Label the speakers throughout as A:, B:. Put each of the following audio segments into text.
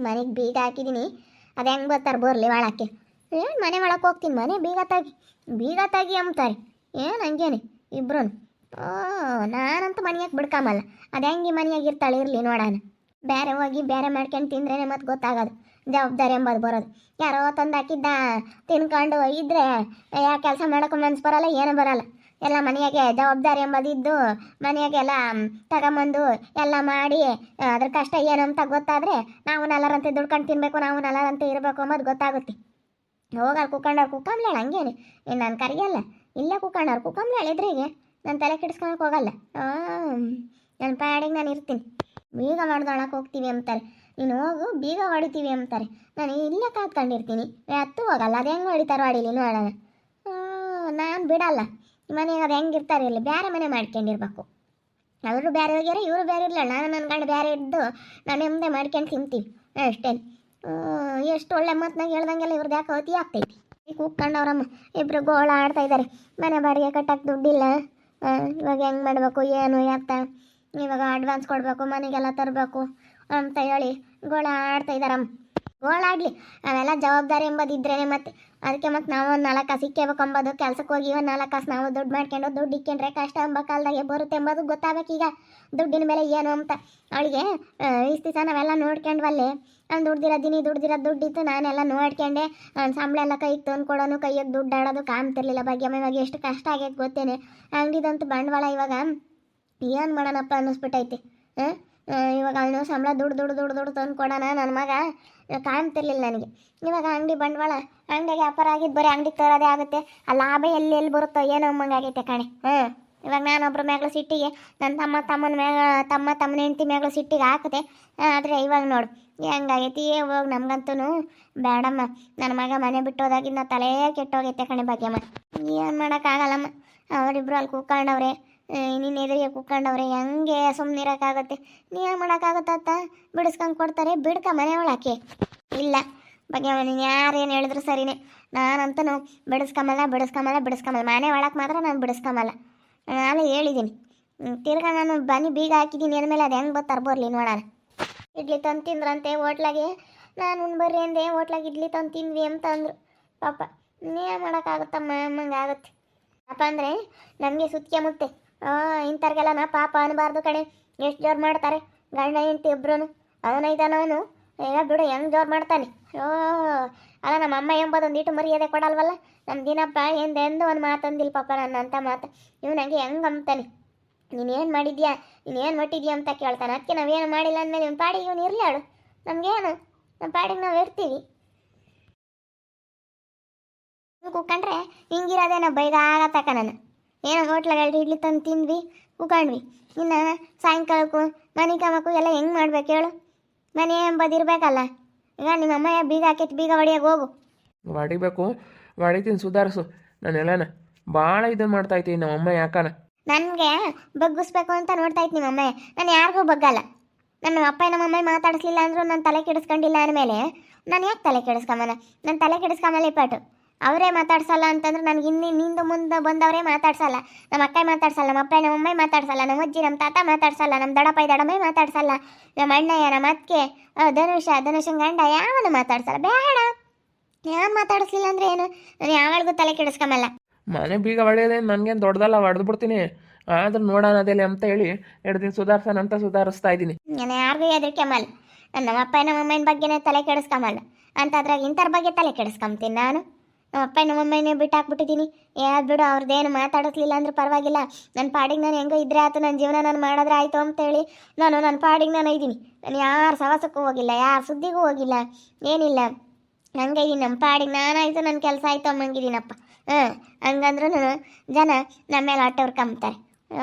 A: ಮನೆಗೆ ಬೀಗ ಹಾಕಿದ್ದೀನಿ. ಅದು ಹೆಂಗೆ ಬರ್ತಾರೆ ಬರಲಿ ಒಳಕ್ಕೆ. ಏನು ಮನೆ ಒಳಕ್ಕೆ ಹೋಗ್ತೀನಿ, ಮನೆ ಬೀಗ ತಾಗಿ ಅಂಬ್ತಾರೆ. ಏನು ಹಂಗೇನೆ ಇಬ್ರು. ಓ ನಾನಂತೂ ಮನೆಯಾಗ ಬಿಡ್ಕೊಂಬಲ್ಲ. ಅದು ಹೆಂಗೆ ಮನೆಯಾಗ ಇರ್ತಾಳೆ, ಇರಲಿ ನೋಡೋಣ. ಬೇರೆ ಹೋಗಿ ಬೇರೆ ಮಾಡ್ಕೊಂಡು ತಿಂದ್ರೇ ಮತ್ತೆ ಗೊತ್ತಾಗೋದು ಜವಾಬ್ದಾರಿ ಎಂಬುದು ಬರೋದು. ಯಾರೋ ತಂದು ಹಾಕಿದ್ದ ತಿನ್ಕೊಂಡು ಇದ್ದರೆ ಯಾ ಕೆಲಸ ಮಾಡೋಕೆ ಮನ್ಸು ಬರೋಲ್ಲ, ಏನೂ ಬರೋಲ್ಲ. ಎಲ್ಲ ಮನೆಯಾಗೆ ಜವಾಬ್ದಾರಿ ಎಂಬುದಿದ್ದು ಮನೆಯಾಗೆಲ್ಲ ತಗೊಂಬಂದು ಎಲ್ಲ ಮಾಡಿ ಅದ್ರ ಕಷ್ಟ ಏನು ಅಂತ ಗೊತ್ತಾದರೆ ನಾವು ನಲ್ಲರಂತೆ ದುಡ್ಕೊಂಡು ತಿನ್ನಬೇಕು, ನಾವು ನಲ್ಲರಂತೆ ಇರಬೇಕು ಅಂಬೋದು ಗೊತ್ತಾಗುತ್ತೆ. ಹೋಗಾರ ಕುಕ್ಕಂಬ್ಲಾಳ ಹಂಗೇನೆ. ಇನ್ನು ನಾನು ಕರಿಯಲ್ಲ, ಇಲ್ಲೇ ಕುಕ್ಕಂಬ್ಲಾಳ ಇದ್ರಿಗೆ ನಾನು ತಲೆ ಕೆಡಿಸ್ಕೊಳಕ್ಕೆ ಹೋಗಲ್ಲ. ನನ್ನ ಪ್ಯಾಡಿಗೆ ನಾನು ಇರ್ತೀನಿ. ಬೀಗ ಮಾಡ್ದೊಳಕ್ಕೆ ಹೋಗ್ತೀವಿ ಅಂತಾರೆ, ನೀನು ಹೋಗು ಬೀಗ ಹೊಡಿತೀವಿ ಅಂತಾರೆ. ನಾನು ಇಲ್ಲೇ ಕಾತ್ಕೊಂಡಿರ್ತೀನಿ, ಹತ್ತು ಹೋಗಲ್ಲ. ಅದು ಹೆಂಗೆ ಹೊಡಿತಾರೋ ಹೊಡಿಲಿ ನೋಡೋಣ. ನಾನು ಬಿಡಲ್ಲ. ಮನೆಗೆ ಅದು ಹೆಂಗಿರ್ತಾರೆ ಇರಲಿ, ಬೇರೆ ಮನೆ ಮಾಡ್ಕೊಂಡಿರ್ಬೇಕು. ಅವರು ಬೇರೆ ಹೋಗ್ಯಾರ, ಇವರು ಬೇರೆ ಇರಲಿಲ್ಲ. ನಾನು ನನ್ನ ಗಂಡು ಬೇರೆ ಇದ್ದು ನಾನು ನೆಮ್ಮದಿ ಮಾಡ್ಕೊಂಡು ತಿಂತೀವಿ ಅಷ್ಟೇ. ಎಷ್ಟು ಒಳ್ಳೆ ಮಾತನಾಗ ಹೇಳ್ದಂಗೆಲ್ಲ ಇವ್ರದ್ದು ಯಾಕೆ ಅತಿ ಆಗ್ತೈತಿ. ಈಗ ಕೂತ್ಕೊಂಡವ್ರಮ್ಮ ಇಬ್ಬರು ಗೋಳ ಆಡ್ತಾ ಇದ್ದಾರೆ. ಮನೆ ಬಾಡಿಗೆ ಕಟ್ಟಕ್ಕೆ ದುಡ್ಡಿಲ್ಲ, ಇವಾಗ ಹೆಂಗೆ ಮಾಡಬೇಕು ಏನು ಯಾಕ, ಇವಾಗ ಅಡ್ವಾನ್ಸ್ ಕೊಡಬೇಕು, ಮನೆಗೆಲ್ಲ ತರಬೇಕು ಅಂತ ಹೇಳಿ ಗೋಳ ಆಡ್ತಾ ಇದ್ದಾರಮ್ಮ. ಗೋಳಾಡಲಿ, ಅವೆಲ್ಲ ಜವಾಬ್ದಾರಿ ಎಂಬುದಿದ್ರೇ ಮತ್ತೆ. ಅದಕ್ಕೆ ಮತ್ತೆ ನಾವು ಒಂದು 4 ಕಾಸು ಇಕ್ಕೇಬೇಕು ಅಂಬೋದು. ಕೆಲ್ಸಕ್ಕೆ ಹೋಗಿ ಒಂದು 4 ಕಾಸು ನಾವು ದುಡ್ಡು ಮಾಡ್ಕೊಂಡು ದುಡ್ಡು ಇಕ್ಕೊಂಡ್ರೆ ಕಷ್ಟ ಎಂಬ ಕಾಲದಾಗೆ ಬರುತ್ತೆ ಎಂಬುದು ಗೊತ್ತಾಗಬೇಕೀಗ. ದುಡ್ಡಿನ ಮೇಲೆ ಏನು ಅಂತ ಅವಳಿಗೆ ಇಷ್ಟು ದಿವಸ ನಾವೆಲ್ಲ ನೋಡ್ಕೊಂಡ್ವಲ್ಲಿ. ನಾನು ದುಡ್ದಿರೋ ದುಡ್ಡಿತ್ತು, ನಾನೆಲ್ಲ ನೋಡ್ಕೊಂಡೆ. ಸಂಬಳ ಎಲ್ಲ ಕೈಗೆ ತಂದು ಕೊಡೋನು, ಕೈಯಾಗ ದುಡ್ಡು ಆಡೋದು ಕಾಮ್ತಿರ್ಲಿಲ್ಲ. ಇವಾಗ ಎಷ್ಟು ಕಷ್ಟ ಆಗೈತೆ ಗೊತ್ತೇನೆ. ಅಂಗಡಿದಂತೂ ಬಂಡವಾಳ ಇವಾಗ ಏನು ಮಾಡೋಣಪ್ಪ ಅನ್ನಿಸ್ಬಿಟ್ಟೈತಿ. ಇವಾಗ ಅವನು ಸಂಬಳ ದುಡ್ಡು ತಂದು ಕೊಡೋಣ ನನ್ನ ಮಗ ಕಾಣ್ತಿರ್ಲಿಲ್ಲ ನನಗೆ. ಇವಾಗ ಅಂಗಡಿ ಬಂಡವಾಳ, ಅಂಗಡಿಗೆ ವ್ಯಾಪಾರ ಆಗಿದ್ದು ಬರೀ ಅಂಗಡಿಗೆ ತರೋದೇ ಆಗುತ್ತೆ. ಆ ಲಾಭ ಎಲ್ಲಿ ಬರುತ್ತೋ ಏನೋ ಆಗೈತೆ ಕಣೆ. ಇವಾಗ ನಾನೊಬ್ಬರ ಮ್ಯಾಗಳ ಸಿಟ್ಟಿಗೆ ನನ್ನ ತಮ್ಮನ ಹೆಂಡತಿ ಮ್ಯಾಗಳ ಸಿಟ್ಟಿಗೆ ಹಾಕುತ್ತೆ. ಆದರೆ ಇವಾಗ ನೋಡು ಹೆಂಗಾಗೈತಿ. ಹೋಗಿ ನಮ್ಗಂತೂ ಬೇಡಮ್ಮ, ನನ್ನ ಮಗ ಮನೆ ಬಿಟ್ಟೋದಾಗಿದ್ದು ನಾ ತಲೆ ಕೆಟ್ಟೋಗೈತೆ ಕಣೆ ಭಾಗ್ಯಮ್ಮ. ಏನು ಮಾಡೋಕ್ಕಾಗಲ್ಲಮ್ಮ. ಅವರಿಬ್ರು ಅಲ್ಲಿ ಕೂತ್ಕೊಂಡವ್ರೆ, ನೀನು ಎದುರಿಗೆ ಕೂತ್ಕೊಂಡವ್ರೆ, ಹೆಂಗೆ ಸುಮ್ಮನೆ ಇರೋಕ್ಕಾಗತ್ತೆ. ನೀನು ಮಾಡೋಕ್ಕಾಗುತ್ತ? ಬಿಡಿಸ್ಕೊಂಡು ಕೊಡ್ತಾರೆ, ಬಿಡ್ಕ ಮನೆ ಒಳಕ್ಕೆ. ಇಲ್ಲ ಭಾಗ್ಯಮ್ಮ, ನೀನು ಯಾರೇನು ಹೇಳಿದ್ರು ಸರಿನೇ. ನಾನಂತೂ ಬಿಡಿಸ್ಕೊಂಬಲ್ಲ. ಮನೆ ಒಳಕ್ಕೆ ಮಾತ್ರ ನಾನು ಬಿಡಿಸ್ಕೊಂಬಲ್ಲ. ನಾನು ಹೇಳಿದ್ದೀನಿ. ತಿರ್ಗಾ ನಾನು ಬನ್ನಿ ಬೀಗ ಹಾಕಿದ್ದೀನಿ ಅಂದಮೇಲೆ ಅದು ಹೆಂಗೆ ಬರ್ತಾರೆ ಬರಲಿ ನೋಡೋಣ. ಇಡ್ಲಿ ತಂದು ತಿಂದ್ರಂತೆ ಹೋಟ್ಲಾಗೆ. ನಾನು ಬರ್ರಿ ಅಂದೆ, ಹೋಟ್ಲಾಗೆ ಇಡ್ಲಿ ತಂದು ತಿಂದ್ವಿ ಅಂತ ಅಂದರು. ಪಾಪ ಏನು ಮಾಡೋಕ್ಕಾಗುತ್ತಮ್ಮ, ಅಮ್ಮಂಗೆ ಆಗುತ್ತೆ. ಪಾಪ ಅಂದರೆ ನಮಗೆ ಸುತ್ತಿಗೆ ಮುತ್ತೆ. ಇಂಥವ್ರಿಗೆಲ್ಲ ನಾ ಪಾಪ ಅನ್ನಬಾರ್ದು ಕಣೆ. ಎಷ್ಟು ಜೋರು ಮಾಡ್ತಾರೆ ಗಂಡ ಹೆಂಡತಿ ಇಬ್ರು. ಅವನೈತಾನವನು ಬಿಡು ಹೆಂಗೆ ಜೋರು ಮಾಡ್ತಾನೆ. ಅಲ್ಲ ನಮ್ಮ ಅಮ್ಮ ಎಂಬುದೊಂದಿಟ್ಟು ಮರ್ಯಾದೆ ಕೊಡಲ್ವಲ್ಲ. ನಮ್ಮ ದಿನಪ್ಪ ಎಂದೆಂದು ಒಂದು ಮಾತಂದಿಲ್ಲ ಪಾಪ ನನ್ನ ಅಂತ ಮಾತು. ಇವನಾಗೆ ಹೆಂಗೆ ಅಂತಾನೆ, ನೀನೇನು ಮಾಡಿದ್ಯಾ, ನೀನೇನು ಮಟ್ಟಿದ್ಯಾ ಅಂತ ಕೇಳ್ತಾನೆ. ಅದಕ್ಕೆ ನಾವೇನು ಮಾಡಿಲ್ಲ ಅಂದಮೇಲೆ ನಿಮ್ಮ ಪಾಡಿಗೆ ಇವನು ಇರಲಾಡು, ನಮಗೇನು ನಮ್ಮ ಪಾಡಿಗೆ ನಾವು ಇರ್ತೀವಿ. ಕೂತ್ಕೊಂಡ್ರೆ ಹಿಂಗಿರೋದೇ ನಾವು ಬೈಗ ಆಗತ್ತಕ್ಕ. ನಾನು ಏನೋ ಹೋಟ್ಲಲ್ಲಿ ಇಡ್ಲಿ ತಂದು ತಿಂದ್ವಿ, ಕೂತ್ಕೊಂಡ್ವಿ. ಇನ್ನು ಸಾಯಂಕಾಲಕ್ಕೂ ಮನೆ ಕಮಕ್ಕೂ ಎಲ್ಲ ಹೆಂಗೆ ಮಾಡ್ಬೇಕು ಹೇಳು. ಮನೆ ಎಂಬುದಿರ್ಬೇಕಲ್ಲ. ಈಗ ನಿಮ್ಮ ಅಮ್ಮ ಬೀಗ ಹಾಕೈತಿ, ಬೀಗ ಹೊಡಿಯೋಕೆ ಹೋಗು.
B: ಹೊಡಿತೀನಿ, ಸುಧಾರಿಸು. ನಾನೆಲ್ಲನ ಭಾಳ ಇದನ್ನು ಮಾಡ್ತಾಯಿದ್ದೀನಿ ನಮ್ಮಮ್ಮ. ಯಾಕನ
A: ನನಗೆ ಬಗ್ಗಿಸ್ಬೇಕು ಅಂತ ನೋಡ್ತಾಯಿತ್ತು ನಿಮ್ಮಮ್ಮ. ನಾನು ಯಾರಿಗೂ ಬಗ್ಗಲ್ಲ. ನನ್ನ ಅಪ್ಪ ನಮ್ಮಮ್ಮ ಮಾತಾಡಿಸ್ಲಿಲ್ಲ ಅಂದರೂ ನಾನು ತಲೆ ಕೆಡಿಸ್ಕೊಂಡಿಲ್ಲ ಅಂದಮೇಲೆ ನಾನು ಯಾಕೆ ತಲೆ ಕೆಡಿಸ್ಕೊಂಬಲ್ಲ? ನಾನು ತಲೆ ಕೆಡಿಸ್ಕೊಂಬಲ್ಲ ಪಾಟು. ಅವರೇ ಮಾತಾಡ್ಸಲ್ಲ ಅಂತಂದ್ರೆ ನನಗೆ ನಿಂದು ಮುಂದೆ ಬಂದವರೇ ಮಾತಾಡ್ಸಲ್ಲ. ನಮ್ಮ ಅಕ್ಕ ಮಾತಾಡ್ಸಲ್ಲ, ನಮ್ಮ ಅಪ್ಪ ನಮ್ಮಮ್ಮ ಮಾತಾಡ್ಸಲ್ಲ, ನಮ್ಮ ಅಜ್ಜಿ ನಮ್ಮ ತಾತ ಮಾತಾಡ್ಸಲ್ಲ, ನಮ್ಮ ದಡಮೈ ಮಾತಾಡ್ಸಲ್ಲ, ನಮ್ಮ ಅಣ್ಣಯ್ಯ ನಮ್ಮ ಅತ್ತಿಗೆ ಧನುಷನ್ ಗಂಡ ಯಾವನು ಮಾತಾಡ್ಸಲ್ಲ. ಬೇಡ, ಯಾರು ಮಾತಾಡಿಸ್ಲಿಲ್ಲ ಅಂದರೆ ಏನು, ನಾನು ಯಾವಾಗಲೂ ತಲೆ ಕೆಡಿಸ್ಕೊಂಬಲ್ಲ.
B: ಮನೆ ಬೀಗ ಹೊಡೆಯೋದೇ ನನಗೇನು ದೊಡ್ಡದಲ್ಲ, ಹೊಡೆದು ಬಿಡ್ತೀನಿ. ಆದ್ರೂ ನೋಡೋಣ ಅದೇಲಿ ಅಂತ ಹೇಳಿ 2 ದಿನ ಸುಧಾರಿಸೋಣ ಸುಧಾರಿಸ್ತಾ ಇದ್ದೀನಿ.
A: ನಾನು ಯಾರಿಗೂ ಹೆದರ್ಕೊಂಬಲ್ಲ. ನಮ್ಮ ಅಪ್ಪ ನಮ್ಮಮ್ಮನ ಬಗ್ಗೆನೇ ತಲೆ ಕೆಡಿಸ್ಕೊಂಬಲ್ಲ ಅಂತ ಅದ್ರಾಗ ಇಂಥರ ಬಗ್ಗೆ ತಲೆ ಕೆಡಿಸ್ಕೊಂತೀನಿ ನಾನು. ನಮ್ಮ ಅಪ್ಪ ನಮ್ಮಮ್ಮನೇ ಬಿಟ್ಟು ಹಾಕ್ಬಿಟ್ಟಿದ್ದೀನಿ. ಬಿಡು, ಅವ್ರದ್ದೇನು ಮಾತಾಡಿಸ್ಲಿಲ್ಲ ಅಂದ್ರೂ ಪರವಾಗಿಲ್ಲ. ನನ್ನ ಪಾಡಿಗೆ ನಾನು ಹೆಂಗೋ ಇದ್ರೆ ಆಯ್ತು, ನನ್ನ ಜೀವನ ನಾನು ಮಾಡಿದ್ರೆ ಆಯಿತು ಅಂತೇಳಿ ನಾನು ನನ್ನ ಪಾಡಿಗೆ ನಾನು ಇದ್ದೀನಿ. ನಾನು ಯಾರ ಸವಾಸಕ್ಕೂ ಹೋಗಿಲ್ಲ, ಯಾರ ಸುದ್ದಿಗೂ ಹೋಗಿಲ್ಲ, ಏನಿಲ್ಲ. ಹಂಗೆ ಈ ನಮ್ಮ ಪಾಡಿಗೆ ನಾನಾಯಿತು, ನನ್ನ ಕೆಲಸ ಆಯಿತು ಅಮ್ಮಂಗಿದ್ದೀನಪ್ಪ. ಹಂಗಂದ್ರೂ ಜನ ನಮ್ಮ ಮೇಲೆ ಹೊಟ್ಟೆವ್ರು ಕಂಬ್ತಾರೆ.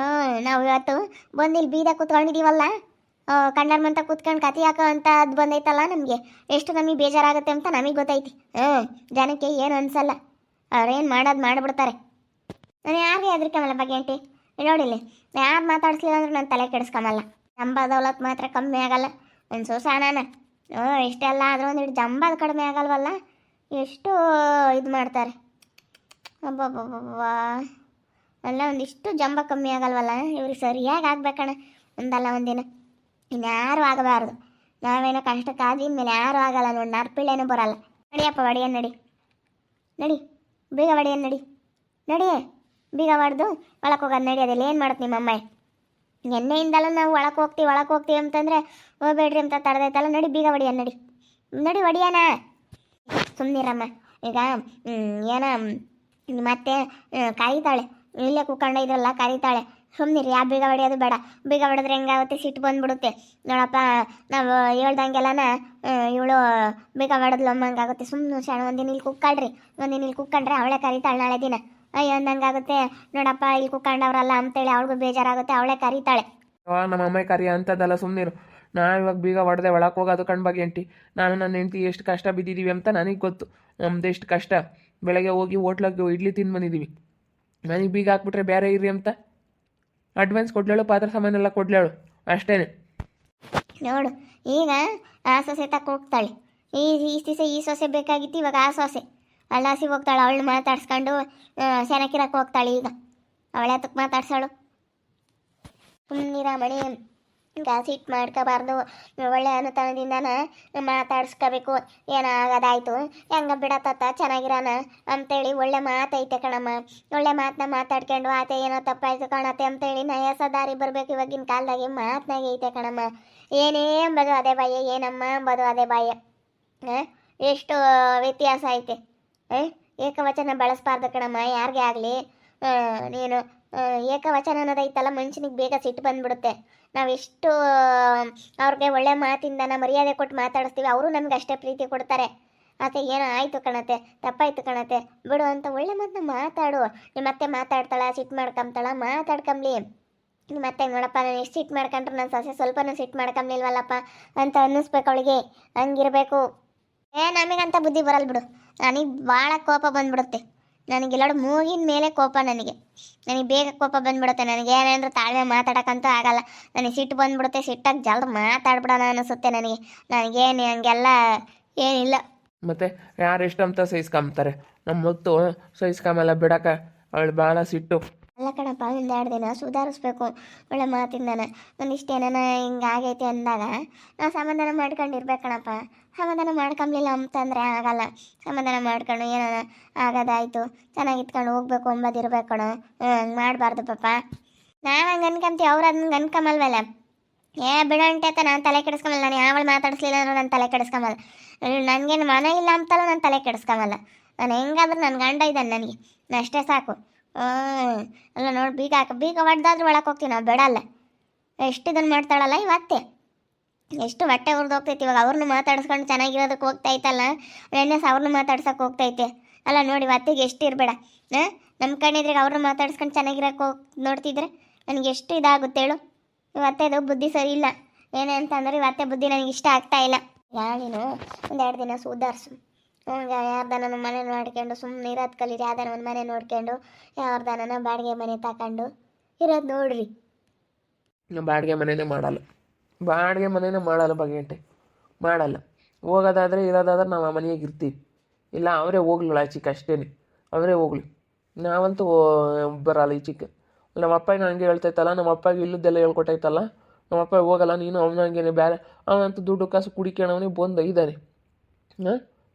A: ನಾವು ಇವತ್ತು ಬಂದಿಲ್ಲಿ ಬೀದ ಕೂತ್ಕೊಂಡಿದ್ದೀವಲ್ಲ, ಕಣ್ಣರ ಮಂತ ಕೂತ್ಕೊಂಡು ಕತೆ ಹಾಕೋ ಅಂತ ಅದು ಬಂದೈತಲ್ಲ ನಮಗೆ. ಎಷ್ಟು ನಮಗೆ ಬೇಜಾರಾಗುತ್ತೆ ಅಂತ ನಮಗೆ ಗೊತ್ತೈತಿ. ಜನಕ್ಕೆ ಏನು ಅನಿಸಲ್ಲ, ಅವ್ರೇನು ಮಾಡೋದು ಮಾಡಿಬಿಡ್ತಾರೆ. ನಾನು ಯಾರಿಗೆ ಹೆದರ್ಕೊಂಬಲ್ಲ ಬಗೆಂಟಿ. ನೋಡಿಲ್ಲ, ಯಾರು ಮಾತಾಡಿಸ್ಲಿಲ್ಲ ಅಂದ್ರೆ ನಾನು ತಲೆ ಕೆಡಿಸ್ಕೊಂಬಲ್ಲ. ಜಂಬ ದೌಲತ್ ಮಾತ್ರ ಕಮ್ಮಿ ಆಗಲ್ಲ. ಒಂದು ಸುಸಾನಾನ ಇಷ್ಟೆಲ್ಲ ಆದರೂ ಒಂದಿಟ್ಟು ಜಂಬದ ಕಡಿಮೆ ಆಗಲ್ವಲ್ಲ, ಎಷ್ಟು ಇದು ಮಾಡ್ತಾರೆ. ಅಬ್ಬಬ್ಬಬ್ಬಾ, ಅಲ್ಲ ಒಂದಿಷ್ಟು ಜಂಬ ಕಮ್ಮಿ ಆಗಲ್ವಲ್ಲ. ಇವ್ರಿಗೆ ಸರಿಯಾಗಿ ಆಗ್ಬೇಕಣ್ಣ ಒಂದಲ್ಲ ಒಂದಿನ. ಇನ್ಯಾರು ಆಗಬಾರ್ದು. ನಾವೇನೋ ಕಷ್ಟ ಕಾದಿನ ಮೇಲೆ ಯಾರೂ ಆಗಲ್ಲ ನೋಡಿ, ನರ್ಪಿಳೇನೂ ಬರಲ್ಲ. ನಡಿಯಪ್ಪ ಒಡೆಯನ್ ನಡಿ, ನಡಿ ಬೀಗ ಒಡೆಯನ್ ನಡಿ, ನಡಿ ಬೀಗ ಹೊಡೆದು ಒಳಕ್ಕೆ ಹೋಗೋದು ನಡಿ. ಅದೆಲ್ಲ ಏನು ಮಾಡುತ್ತೆ ನಿಮ್ಮ ಅಮ್ಮ? ಎಣ್ಣೆಯಿಂದಲ್ಲ ನಾವು ಒಳಕ್ಕೆ ಹೋಗ್ತೀವಿ ಅಂತಂದರೆ ಹೋಗ್ಬೇಡ್ರಿ ಅಂತ ತಡೆದೈತಲ್ಲ. ನಡಿ ಬೀಗ ಹೊಡಿಯನ್ ನಡಿ, ನಡಿ ಹೊಡಿಯೋಣ. ಸುಮ್ಮನಿರಮ್ಮ. ಈಗ ಏನ ಮತ್ತೆ ಕರೀತಾಳೆ, ಇಲ್ಲೇ ಕೂತ್ಕೊಂಡ ಇದ್ರಲ್ಲ ಕರೀತಾಳೆ. ಸುಮ್ಮನಿರಿ, ಯಾವ ಬೀಗ ಹೊಡೆಯೋದು ಬೇಡ. ಬೀಗ ಹೊಡೆದ್ರೆ ಹೆಂಗಾಗುತ್ತೆ, ಸಿಟ್ಟು ಬಂದ್ಬಿಡುತ್ತೆ ನೋಡಪ್ಪ. ನಾವು ಹೇಳ್ದಂಗೆಲ್ಲನ ಇವಳು ಬೀಗ ಹೊಡೆದ್ಲು ಅಮ್ಮಂಗಾಗುತ್ತೆ. ಸುಮ್ಮನೆ ಶಾಣ ಒಂದಿನ ಇಲ್ಲಿ ಕುಕ್ಕೊಂಡ್ರೆ ಅವಳೇ ಕರೀತಾಳೆ ನಾಳೆ ದಿನ. ಅಯ್ಯೋ ಅಂದಂಗಾಗುತ್ತೆ ನೋಡಪ್ಪ, ಇಲ್ಲಿ ಕುಕ್ಕೊಂಡವ್ರಲ್ಲ ಅಂತೇಳಿ ಅವಳಿಗೂ ಬೇಜಾರಾಗುತ್ತೆ, ಅವಳೇ ಕರೀತಾಳೆ.
B: ನಮ್ಮ ಅಮ್ಮ ಕರಿ ಅಂತದಲ್ಲ, ಸುಮ್ಮನಿರು. ಇವಾಗ ಬೀಗ ಹೊಡೆದೆ ಒಳಕ್ಕೆ ಹೋಗೋದು ಕಣ್ಬಾಗಿ ಅಂಟಿ. ನಾನು ನನ್ನ ಹೆಂಡತಿ ಎಷ್ಟು ಕಷ್ಟ ಬಿದ್ದಿದ್ದೀವಿ ಅಂತ ನನಗೆ ಗೊತ್ತು. ನಮ್ದು ಎಷ್ಟು ಕಷ್ಟ. ಬೆಳಗ್ಗೆ ಹೋಗಿ ಹೋಟ್ಲಾಗ ಇಡ್ಲಿ ತಿಂದು ಬಂದಿದ್ದೀವಿ. ನನಗೆ ಬೀಗ ಹಾಕ್ಬಿಟ್ರೆ ಬೇರೆ ಇರ್ರಿ ಅಂತ ಅಡ್ವಾನ್ಸ್ ಕೊಡ್ಲೇಳು, ಪಾತ್ರೆ ಸಾಮಾನೆಲ್ಲ ಕೊಡ್ಲೇಳು, ಅಷ್ಟೇ.
A: ನೋಡು ಈಗ ಆ ಸೊಸೆ ತಕ್ಕ ಹೋಗ್ತಾಳೆ. ಈ ದಿವಸ ಈ ಸೊಸೆ ಬೇಕಾಗಿತ್ತು, ಇವಾಗ ಆ ಸೊಸೆ ಅಳ್ಳಾಸಿ ಹೋಗ್ತಾಳೆ. ಅವಳನ್ನ ಮಾತಾಡ್ಸ್ಕೊಂಡು ಸೆನಕಿರಕ್ಕೆ ಹೋಗ್ತಾಳೆ. ಈಗ ಅವಳೆ ಅದಕ್ಕೆ ಮಾತಾಡ್ಸಾಳು. ಸುಮ್ಮನಿರ ಮಣಿ, ಸಿಟ್ಟು ಮಾಡ್ಕೋಬಾರ್ದು. ಒಳ್ಳೆ ಅನುತನದಿಂದನ ಮಾತಾಡ್ಸ್ಕೋಬೇಕು. ಏನಾಗೋದಾಯ್ತು ಹೆಂಗ ಬಿಡತ್ತ ಚೆನ್ನಾಗಿರೋಣ ಅಂತೇಳಿ ಒಳ್ಳೆ ಮಾತೈತೆ ಕಣಮ್ಮ. ಒಳ್ಳೆ ಮಾತನ್ನ ಮಾತಾಡ್ಕೊಂಡು ಆತೆ ಏನೋ ತಪ್ಪಾಯ್ತು ಕಾಣತ್ತೆ ಅಂತೇಳಿ ನಯಸ ದಾರಿ ಬರಬೇಕು. ಇವಾಗಿನ ಕಾಲದಾಗೆ ಮಾತನಾಗೆ ಐತೆ ಕಣಮ್ಮ. ಏನೇ ಅಂಬೋದು ಅದೇ ಬಾಯ, ಏನಮ್ಮ ಅಂಬೋದು ಅದೇ ಬಾಯ. ಎಷ್ಟು ವ್ಯತ್ಯಾಸ ಐತೆ. ಏಕವಚನ ಬಳಸಬಾರ್ದು ಕಣಮ್ಮ ಯಾರಿಗೆ ಆಗಲಿ. ನೀನು ಏಕವಚನ ಅನ್ನೋದೈತಲ್ಲ, ಮನುಷ್ಯನಿಗೆ ಬೇಗ ಸಿಟ್ಟು ಬಂದ್ಬಿಡುತ್ತೆ. ನಾವೆಷ್ಟು ಅವ್ರಿಗೆ ಒಳ್ಳೆ ಮಾತಿಂದನ ಮರ್ಯಾದೆ ಕೊಟ್ಟು ಮಾತಾಡಿಸ್ತೀವಿ, ಅವರು ನಮ್ಗೆ ಅಷ್ಟೇ ಪ್ರೀತಿ ಕೊಡ್ತಾರೆ. ಆತ ಏನೋ ಆಯಿತು ಕಣತೆ, ತಪ್ಪಾಯ್ತು ಕಣತೆ ಬಿಡು ಅಂತ ಒಳ್ಳೆ ಮಾತನ್ನ ಮಾತಾಡು. ಮತ್ತೆ ಮಾತಾಡ್ತಾಳ, ಸಿಟ್ಟು ಮಾಡ್ಕೊಂತಾಳ, ಮಾತಾಡ್ಕೊಂಬ್ಲಿ. ಮತ್ತೆ ನೋಡಪ್ಪ, ನಾನು ಎಷ್ಟು ಸಿಟ್ಟು ಮಾಡ್ಕೊಂಡ್ರೆ ನನ್ನ ಸೊಸೆ ಸ್ವಲ್ಪನೂ ಸಿಟ್ಟು ಮಾಡ್ಕೊಂಬ್ಲಿಲ್ವಲ್ಲಪ್ಪ ಅಂತ ಅನ್ನಿಸ್ಬೇಕು ಅವಳಿಗೆ. ಹಂಗಿರಬೇಕು. ನಮಗಂತ ಬುದ್ಧಿ ಬರಲ್ಲ ಬಿಡು. ನನಗೆ ಭಾಳ ಕೋಪ ಬಂದ್ಬಿಡುತ್ತೆ. ನನಗೆಲ್ಲೋಡು ಮೂಗಿನ ಮೇಲೆ ಕೋಪ. ನನಗೆ ಬೇಗ ಕೋಪ ಬಂದ್ಬಿಡುತ್ತೆ. ನನಗೆ ಏನೇನಾದ್ರು ತಾಳ್ಮೆ ಮಾತಾಡೋಕ್ಕಂತೂ ಆಗಲ್ಲ. ನನಗೆ ಸಿಟ್ಟು ಬಂದ್ಬಿಡುತ್ತೆ. ಸಿಟ್ಟಾಗಿ ಜಲ್ದಿ ಮಾತಾಡ್ಬಿಡೋಣ ಅನಿಸುತ್ತೆ ನನಗೆ. ನನಗೇನು ಹಂಗೆಲ್ಲ ಏನಿಲ್ಲ.
B: ಮತ್ತು ಯಾರು ಎಷ್ಟಂತ ಸಹಿಸ್ಕೊಂತಾರೆ, ನಮ್ಮ ಹೊತ್ತು ಸಹಿಸ್ಕೊಂಬಲ್ಲ ಬಿಡಕ್ಕೆ. ಅವಳು ಭಾಳ ಸಿಟ್ಟು.
A: ಅಲ್ಲ ಕಣಪ್ಪ, ಒಂದೆರಡು ದಿನ ಸುಧಾರಿಸ್ಬೇಕು ಒಳ್ಳೆ ಮಾತಿಂದನ. ಒಂದಿಷ್ಟೇನ ಹಿಂಗಾಗೈತೆ ಅಂದಾಗ ನಾವು ಸಮಾಧಾನ ಮಾಡ್ಕೊಂಡಿರ್ಬೇಕು ಕಣಪ್ಪ. ಸಮಾಧಾನ ಮಾಡ್ಕೊಂಬ್ಲಿಲ್ಲ ಅಂತಂದರೆ ಆಗಲ್ಲ. ಸಮಾಧಾನ ಮಾಡ್ಕೊಂಡು ಏನೋ ಆಗೋದಾಯಿತು ಚೆನ್ನಾಗಿ ಇತ್ಕೊಂಡು ಹೋಗ್ಬೇಕು ಅಂಬೋದಿರ್ಬೇಕು ಕಣೋ. ಹಂಗೆ ಮಾಡಬಾರ್ದು ಪಾಪ. ನಾವು ಹಂಗೆ ಅನ್ಕೊಂತೀವಿ, ಅವ್ರು ಅದನ್ನ ಅನ್ಕೊಂಬಲ್ವಲ್ಲ. ಬಿಡಂಟೆ ಅಂತ ನಾನು ತಲೆ ಕೆಡಿಸ್ಕೊಂಬಲ್ಲ. ನಾನು ಯಾವಳು ಮಾತಾಡಿಸ್ಲಿಲ್ಲ ಅಂದ್ರೆ ನಾನು ತಲೆ ಕೆಡಿಸ್ಕೊಂಬಲ್ಲ. ನನಗೇನು ಮನ ಇಲ್ಲ ಅಂತಲೂ ನಾನು ತಲೆ ಕೆಡಿಸ್ಕೊಂಬಲ್ಲ. ನಾನು ಹೆಂಗಾದ್ರೂ ನನ್ನ ಗಂಡ ಇದ್ದಾನೆ ನನಗೆ, ಅಷ್ಟೇ ಸಾಕು. ಅಲ್ಲ ನೋಡಿ, ಬೀಗ ಹೊಡೆದಾದ್ರೂ ಒಳಕ್ಕೆ ಹೋಗ್ತೀವಿ ನಾವು, ಬಿಡಲ್ಲ. ಎಷ್ಟು ಇದನ್ನು ಮಾಡ್ತಾಳಲ್ಲ ಇವತ್ತೆ, ಎಷ್ಟು ಹೊಟ್ಟೆ ಹುರಿದು ಹೋಗ್ತೈತಿ. ಇವಾಗ ಅವ್ರನ್ನೂ ಮಾತಾಡ್ಸ್ಕೊಂಡು ಚೆನ್ನಾಗಿರೋದಕ್ಕೆ ಹೋಗ್ತೈತಲ್ಲ, ಅವ್ರನ್ನೂ ಮಾತಾಡ್ಸೋಕೆ ಹೋಗ್ತೈತೆ ಅಲ್ಲ. ನೋಡಿ ಇವತ್ತಿಗೆ ಎಷ್ಟು ಇರಬೇಡ. ನಮ್ಮ ಕಣ್ಣಿದ್ರಿಗೆ ಅವ್ರನ್ನ ಮಾತಾಡ್ಸ್ಕೊಂಡು ಚೆನ್ನಾಗಿರೋಕೆ ನೋಡ್ತಿದ್ರೆ ನನಗೆ ಎಷ್ಟು ಇದಾಗುತ್ತೆ ಹೇಳು. ಇವತ್ತೇದು ಬುದ್ಧಿ ಸರಿ ಇಲ್ಲ. ಏನೇ ಅಂತಂದ್ರೆ ಇವತ್ತೇ ಬುದ್ಧಿ ನನಗೆ ಇಷ್ಟ ಆಗ್ತಾ ಇಲ್ಲ. ಯಾರಿನು ಒಂದೆರಡು ದಿನ ಸುಧಾರಿಸು. ಯಾರ್ದಾನ ಮನೆ ನೋಡ್ಕೊಂಡು ಸುಮ್ಮನೆ ಇರೋದು ಕಲೀರಿ. ಯಾವ್ದಾನ ಒಂದು ಮನೆ ನೋಡ್ಕೊಂಡು ಯಾರ್ದಾನ ಬಾಡಿಗೆ ಮನೆ ತಗೊಂಡು ಇರೋದು ನೋಡ್ರಿ.
B: ಬಾಡಿಗೆ ಮನೆಯೇ ಮಾಡಲ್ಲ ಬಗೆಂಟೆ ಮಾಡಲ್ಲ. ಹೋಗೋದಾದರೆ ಇರೋದಾದ್ರೆ ನಾವು ಆ ಮನೆಯಾಗ ಇರ್ತೀವಿ. ಇಲ್ಲ ಅವರೇ ಹೋಗ್ಲಿಲ್ಲ ಆಚಿಕ್ಕೆ, ಅಷ್ಟೇ. ಅವರೇ ಹೋಗ್ಲಿ, ನಾವಂತೂ ಬರಲ್ಲ ಈಚಿಕ್ಕೆ. ನಮ್ಮ ಅಪ್ಪಗೆ ಹಂಗೆ ಹೇಳ್ತೈತಲ್ಲ, ನಮ್ಮ ಅಪ್ಪಗೆ ಇಲ್ಲದೆಲ್ಲ ಹೇಳ್ಕೊಟ್ಟೈತಲ್ಲ. ನಮ್ಮ ಅಪ್ಪ ಹೋಗಲ್ಲ, ನೀನು ಅವನಂಗೇನೆ ಬೇರೆ. ಅವನಂತೂ ದುಡ್ಡು ಕಾಸು ಕುಡಿಕೋಣವನೇ ಬಂದು ಇದ್ದಾನೆ.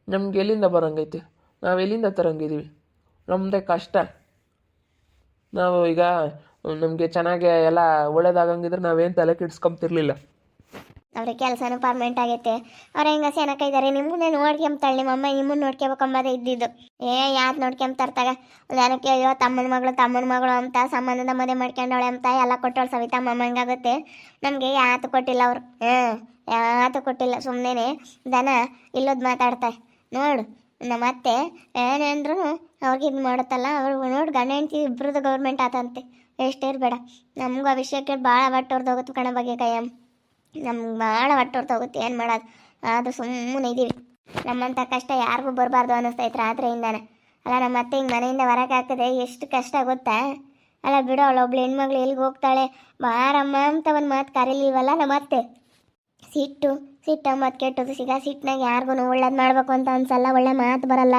B: ನಮ್ಗೆ ಎಲ್ಲಿಂದ ಬರೋಂಗೈತೆ? ನಾವು ಎಲ್ಲಿಂದ ತರಂಗಿದ್ದೀವಿ? ನಮ್ಮದೇ ಕಷ್ಟ. ನಾವು ಈಗ ನಮಗೆ ಚೆನ್ನಾಗಿ ಎಲ್ಲ ಒಳ್ಳೇದಾಗಂಗಿದ್ರೆ ನಾವೇನು ತಲೆ ಕೆಡಿಸ್ಕೊಂತಿರ್ಲಿಲ್ಲ.
A: ಅವ್ರಿಗೆ ಕೆಲಸನೂ ಪರ್ಮನೆಂಟ್ ಆಗೈತೆ. ಅವ್ರು ಹೆಂಗೆ ಸೆನಕ ಇದ್ದಾರೆ. ನಿಮ್ಮನ್ನೇ ನೋಡ್ಕೊಂತಾಳೆ ನಿಮ್ಮ ಅಮ್ಮ, ನಿಮ್ಮನ್ನು ನೋಡ್ಕೋಬೇಕಂಬದೇ ಇದ್ದಿದ್ದು. ಯಾರು ನೋಡ್ಕೊಂತಾರ್ತಾಗ ಜನಕ್ಕೆ ಅಯ್ಯೋ ತಮ್ಮನ ಮಗಳು ಅಂತ ಸಂಬಂಧದ ಮದುವೆ ಮಾಡ್ಕೊಂಡವಳೆ ಅಂತ ಎಲ್ಲ ಕೊಟ್ಟವಳು ಸವಿತಮ್ಮ. ಹಂಗಾಗುತ್ತೆ. ನಮಗೆ ಯಾತು ಕೊಟ್ಟಿಲ್ಲ ಅವರು, ಯಾತು ಕೊಟ್ಟಿಲ್ಲ. ಸುಮ್ಮನೆ ದನ ಇಲ್ಲೋದು ಮಾತಾಡ್ತಾರೆ ನೋಡು. ನಮ್ಮತ್ತೆ ಏನಂದ್ರು ಅವ್ರಿಗೆ ಇದು ಮಾಡುತ್ತಲ್ಲ, ಅವ್ರು ನೋಡಿ ಗಂಡ ಹೆಂಡ್ತಿ ಇಬ್ಬರದ್ದು ಗೌರ್ಮೆಂಟ್ ಆತಂತೆ. ಎಷ್ಟೇ ಇರಬೇಡ. ನಮಗೂ ಆ ವಿಷಯಕ್ಕೆ ಭಾಳ ಹೊಟ್ಟೋರ್ದು ಹೋಗುತ್ತೆ ಕಣ ಬಗ್ಗೆ ಕೈಯಮ್ಮ. ನಮ್ಗೆ ಭಾಳ ಹೊಟ್ಟೋರ್ದು ಹೋಗುತ್ತೆ. ಏನು ಮಾಡೋದು? ಆದರೂ ಸುಮ್ಮನೆ ಇದ್ದೀವಿ. ನಮ್ಮಂಥ ಕಷ್ಟ ಯಾರಿಗೂ ಬರಬಾರ್ದು ಅನ್ನಿಸ್ತೈತೆ ರಾತ್ರಿಯಿಂದಾನೆ. ಅಲ್ಲ ನಮ್ಮ ಅತ್ತೆ ಹಿಂಗೆ ಮನೆಯಿಂದ ಹೊರಗೆ ಹಾಕಿದ್ರೆ ಎಷ್ಟು ಕಷ್ಟ ಗೊತ್ತಾ? ಅಲ್ಲ ಬಿಡು, ಅವಳೊಬ್ಳು ಹೆಣ್ಮಗಳು ಎಲ್ಲಿಗೆ ಹೋಗ್ತಾಳೆ ಬಾರಮ್ಮ ಅಂತ ಒಂದು ಮಾತು ಕರೀಲಿಲ್ವಲ್ಲ ನಮ್ಮ ಅತ್ತೆ. ಸಿಟ್ಟು ಮತ್ತು ಕೆಟ್ಟದು ಸಿಟ್ನಾಗ ಯಾರಿಗೂ ಒಳ್ಳೇದು ಮಾಡಬೇಕು ಅಂತ ಅನ್ಸಲ್ಲ. ಒಳ್ಳೆ ಮಾತು ಬರಲ್ಲ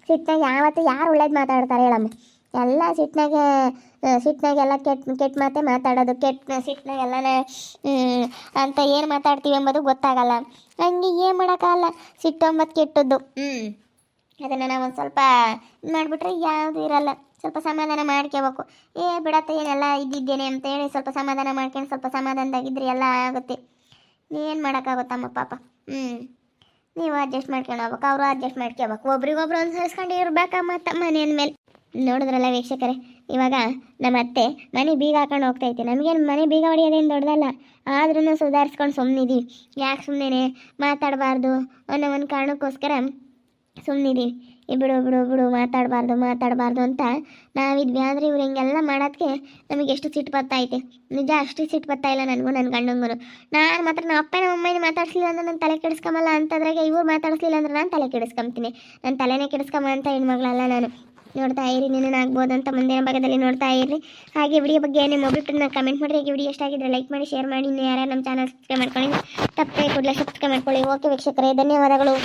A: ಸಿಟ್ನಾಗ. ಯಾವತ್ತು ಯಾರು ಒಳ್ಳೇದು ಮಾತಾಡ್ತಾರೆ ಹೇಳಮ್ಮ? ಎಲ್ಲ ಸಿಟ್ನಾಗೆಲ್ಲ ಕೆಟ್ಟ ಮಾತೆ ಮಾತಾಡೋದು, ಕೆಟ್ಟ ಸಿಟ್ನಾಗೆಲ್ಲನ ಅಂತ ಏನು ಮಾತಾಡ್ತೀವಿ ಎಂಬುದು ಗೊತ್ತಾಗಲ್ಲ. ಹಂಗೆ ಏನು ಮಾಡೋಕ್ಕಾಗಲ್ಲ, ಸಿಟ್ಟು ಅಂಬದು ಕೆಟ್ಟದ್ದು. ಅದನ್ನು ನಾವು ಒಂದು ಸ್ವಲ್ಪ ಇದು ಮಾಡಿಬಿಟ್ರೆ ಯಾವುದು ಇರಲ್ಲ. ಸ್ವಲ್ಪ ಸಮಾಧಾನ ಮಾಡ್ಕೋಬೇಕು. ಬಿಡತ್ತೆ ಏನೆಲ್ಲ ಇದ್ದಿದ್ದೇನೆ ಅಂತೇಳಿ ಸ್ವಲ್ಪ ಸಮಾಧಾನ ಮಾಡ್ಕೊಂಡು ಸ್ವಲ್ಪ ಸಮಾಧಾನದಾಗಿದ್ರೆ ಎಲ್ಲ ಆಗುತ್ತೆ. ಏನು ಮಾಡೋಕ್ಕಾಗುತ್ತಮ್ಮ ಪಾಪ. ನೀವು ಅಡ್ಜಸ್ಟ್ ಮಾಡ್ಕೊಂಡು ಹೋಗ್ಬೇಕು, ಅವರು ಅಡ್ಜಸ್ಟ್ ಮಾಡ್ಕೋಬೇಕು, ಒಬ್ರಿಗೊಬ್ರು ಅನುಸರಿಸ್ಕೊಂಡು ಇರ್ಬೇಕಮ್ಮ ಮನೆ ಅಂದಮೇಲೆ. ನೋಡಿದ್ರಲ್ಲ ವೀಕ್ಷಕರೇ, ಇವಾಗ ನಮ್ಮ ಅತ್ತೆ ಮನೆ ಬೀಗ ಹಾಕೊಂಡು ಹೋಗ್ತೈತೆ. ನಮಗೇನು ಮನೆ ಬೀಗ ಹೊಡೆಯೋದೇನು ದೊಡ್ಡದಲ್ಲ, ಆದ್ರೂ ಸುಧಾರಿಸ್ಕೊಂಡು ಸುಮ್ಮನಿದ್ದೀವಿ. ಯಾಕೆ ಸುಮ್ಮನೆ ಮಾತಾಡಬಾರ್ದು ಅನ್ನೋ ಒಂದು ಕಾರಣಕ್ಕೋಸ್ಕರ ಸುಮ್ಮನಿದ್ದೀವಿ. ಬಿಡು ಮಾತಾಡಬಾರ್ದು ಅಂತ ನಾವಿದ್ವಿ. ಆದರೆ ಇವ್ರು ಹಿಂಗೆಲ್ಲ ಮಾಡೋದಕ್ಕೆ ನಮಗೆ ಎಷ್ಟು ಸಿಟ್ಟು ಬರ್ತೈತೆ. ನಿಜ ಅಷ್ಟು ಸಿಟ್ಟು ಬರ್ತಾ ಇಲ್ಲ ನನಗೂ, ನನ್ನ ಗಂಡಂಗೂ. ನಾನು ಮಾತ್ರ ನಮ್ಮ ಅಪ್ಪ ನಮ್ಮ ಅಮ್ಮನ ಮಾತಾಡಿಸ್ಲಿಲ್ಲ ಅಂದ್ರೆ ನಾನು ತಲೆ ಕೆಡಿಸ್ಕೊಂಬಲ್ಲ, ಅಂತದ್ರಾಗೆ ಇವ್ರು ಮಾತಾಡಿಸ್ಲಿಲ್ಲ ಅಂದ್ರೆ ನಾನು ತಲೆ ಕೆಡಿಸ್ಕೊಂತೀನಿ. ನಾನು ತಲೆನೇ ಕೆಡಿಸ್ಕೊಂಬ ಅಂತ ಹೆಣ್ಮಗಳಲ್ಲ ನಾನು. ನೋಡ್ತಾ ಇರಿ, ಆಗ್ಬೋದು ಅಂತ ಮುಂದಿನ ಭಾಗದಲ್ಲಿ ನೋಡ್ತಾ ಇರಿ. ಹಾಗೆ ವಿಡಿಯೋ ಬಗ್ಗೆ ನಿಮ್ಮ ಒಬ್ಬಿಟ್ಟು ಕಮೆಂಟ್ ಮಾಡಿರಿ. ಹಾಗೆ ವಿಡಿಯೋ ಇಷ್ಟ ಆಗಿದ್ರೆ ಲೈಕ್ ಮಾಡಿ, ಶೇರ್ ಮಾಡಿ. ಇನ್ನು ಯಾರು ನಮ್ಮ ಚಾನಲ್ ಸಬ್ಸ್ಕ್ರೈಬ್ ಮಾಡ್ಕೊಳ್ಳಿ, ತಪ್ಪೇ ಕೂಡಲೇ ಸಬ್ಸ್ಕ್ರೈಬ್ ಮಾಡ್ಕೊಳ್ಳಿ. ಓಕೆ ವೀಕ್ಷಕರೇ, ಧನ್ಯವಾದಗಳು.